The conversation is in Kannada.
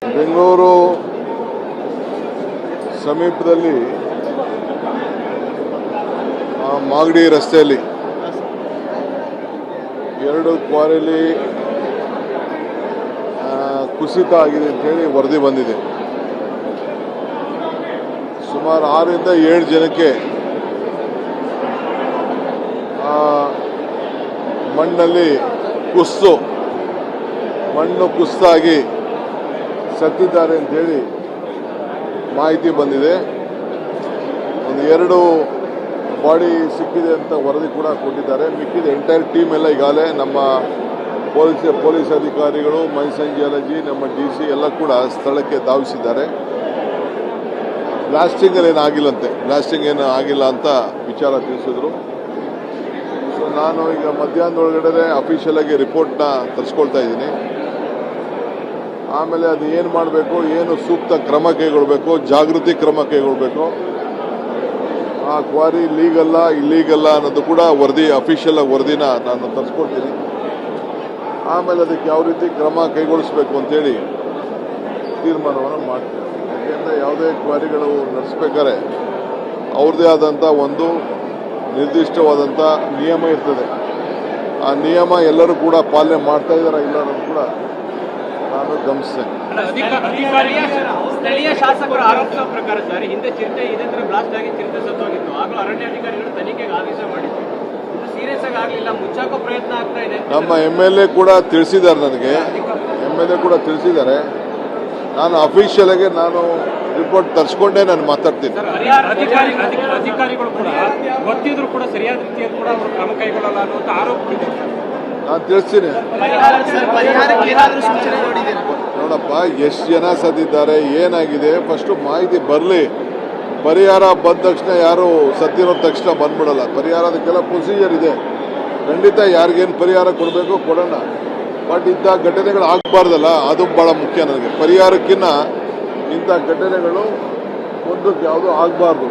ಬೆಂಗಳೂರು ಸಮೀಪದಲ್ಲಿ ಮಾಗಡಿ ರಸ್ತೆಯಲ್ಲಿ ಎರಡು ಕ್ವಾರಿಯಲ್ಲಿ ಕುಸಿತ ಆಗಿದೆ ಅಂತೇಳಿ ವರದಿ ಬಂದಿದೆ. ಸುಮಾರು 6 ರಿಂದ 7 ಜನಕ್ಕೆ ಮಣ್ಣಲ್ಲಿ ಮಣ್ಣು ಕುಸಿತಾಗಿ ಸತ್ತಿದ್ದಾರೆ ಅಂತೇಳಿ ಮಾಹಿತಿ ಬಂದಿದೆ. ಒಂದು 2 ಬಾಡಿ ಸಿಕ್ಕಿದೆ ಅಂತ ವರದಿ ಕೂಡ ಕೊಟ್ಟಿದ್ದಾರೆ. ಮಿಕ್ಕಿದ ಎಂಟೈರ್ ಟೀಮ್ ಎಲ್ಲ ಈಗಾಗಲೇ ನಮ್ಮ ಪೊಲೀಸ್ ಅಧಿಕಾರಿಗಳು, ಮೈಸಂಜಿಯಾಲಜಿ, ನಮ್ಮ DC ಎಲ್ಲ ಕೂಡ ಸ್ಥಳಕ್ಕೆ ಧಾವಿಸಿದ್ದಾರೆ. ಬ್ಲಾಸ್ಟಿಂಗ್ ಏನು ಆಗಿಲ್ಲ ಅಂತ ವಿಚಾರ ತಿಳಿಸಿದ್ರು. ಸೊ ನಾನು ಈಗ ಮಧ್ಯಾಹ್ನದೊಳಗಡೆ ಅಫಿಷಿಯಲ್ ಆಗಿ ರಿಪೋರ್ಟ್ನ ತರಿಸ್ಕೊಳ್ತಾ ಇದ್ದೀನಿ. ಆಮೇಲೆ ಅದು ಏನು ಮಾಡಬೇಕು, ಏನು ಸೂಕ್ತ ಕ್ರಮ ಕೈಗೊಳ್ಳಬೇಕು, ಜಾಗೃತಿ ಕ್ರಮ ಕೈಗೊಳ್ಳಬೇಕು, ಆ ಕ್ವಾರಿ ಲೀಗಲ್ಲ ಇಲ್ಲೀಗಲ್ಲ ಅನ್ನೋದು ಕೂಡ ಅಫಿಷಿಯಲ್ ವರದಿನ ನಾನು ತರಿಸ್ಕೊಳ್ತೀನಿ. ಆಮೇಲೆ ಅದಕ್ಕೆ ಯಾವ ರೀತಿ ಕ್ರಮ ಕೈಗೊಳಿಸಬೇಕು ಅಂತೇಳಿ ತೀರ್ಮಾನವನ್ನು ಮಾಡ್ತೀನಿ. ಯಾಕೆಂದರೆ ಯಾವುದೇ ಕ್ವಾರಿಗಳು ನಡೆಸಬೇಕಾದ್ರೆ ಅವ್ರದ್ದೇ ಆದಂಥ ಒಂದು ನಿರ್ದಿಷ್ಟವಾದಂಥ ನಿಯಮ ಇರ್ತದೆ. ಆ ನಿಯಮ ಎಲ್ಲರೂ ಕೂಡ ಪಾಲನೆ ಮಾಡ್ತಾ ಇದ್ದಾರಾ ಇಲ್ಲ ಅನ್ನೋದು ಕೂಡ ನಾನು ಗಮನಿಸ್ತೇನೆ. ಸ್ಥಳೀಯ ಶಾಸಕರು ಆರೋಪಿಸುವ ಪ್ರಕಾರ ಸರ್, ಹಿಂದೆ ಚಿರತೆ ಇದೇ ತರ ಬ್ಲಾಸ್ಟ್ ಆಗಿ ಚಿರತೆ ಸತ್ತೋಗಿತ್ತು. ಆಗಲೂ ಅರಣ್ಯಾಧಿಕಾರಿಗಳು ತನಿಖೆಗೆ ಆದೇಶ ಮಾಡಿದ್ರು. ಇದು ಸೀರಿಯಸ್ ಆಗಿ ಆಗಲಿಲ್ಲ, ಮುಚ್ಚಾಕೋ ಪ್ರಯತ್ನ ಆಗ್ತಾ ಇದೆ. ನಮ್ಮ MLA ಕೂಡ ತಿಳಿಸಿದ್ದಾರೆ, ನಾನು ಅಫಿಷಿಯಲ್ ಆಗಿ ರಿಪೋರ್ಟ್ ತರಿಸ್ಕೊಂಡೇ ನಾನು ಮಾತಾಡ್ತೀನಿ. ಅಧಿಕಾರಿಗಳು ಕೂಡ ಗೊತ್ತಿದ್ರು ಕೂಡ ಸರಿಯಾದ ರೀತಿಯಲ್ಲಿ ಕೂಡ ಅವರು ಕ್ರಮ ಕೈಗೊಳ್ಳಲ್ಲ ಅನ್ನುವಂಥ ಆರೋಪ ಇದೆ. ನಾನು ತಿಳಿಸ್ತೀನಿ. ನೋಡಪ್ಪ, ಎಷ್ಟು ಜನ ಸತ್ತಿದ್ದಾರೆ, ಏನಾಗಿದೆ, ಫಸ್ಟು ಮಾಹಿತಿ ಬರಲಿ. ಪರಿಹಾರ ಬಂದ ತಕ್ಷಣ ಯಾರು ಸತ್ತಿರೋ ತಕ್ಷಣ ಬಂದ್ಬಿಡಲ್ಲ. ಪರಿಹಾರ ಅದಕ್ಕೆಲ್ಲ ಪ್ರೊಸೀಜರ್ ಇದೆ. ಖಂಡಿತ ಯಾರಿಗೇನು ಪರಿಹಾರ ಕೊಡಬೇಕು ಕೊಡೋಣ. ಬಟ್ ಇಂಥ ಘಟನೆಗಳು ಆಗಬಾರ್ದಲ್ಲ, ಅದು ಭಾಳ ಮುಖ್ಯ ನನಗೆ. ಪರಿಹಾರಕ್ಕಿಂತ ಇಂಥ ಘಟನೆಗಳು ಮುಂದಕ್ಕೆ ಯಾವುದೂ ಆಗಬಾರ್ದು.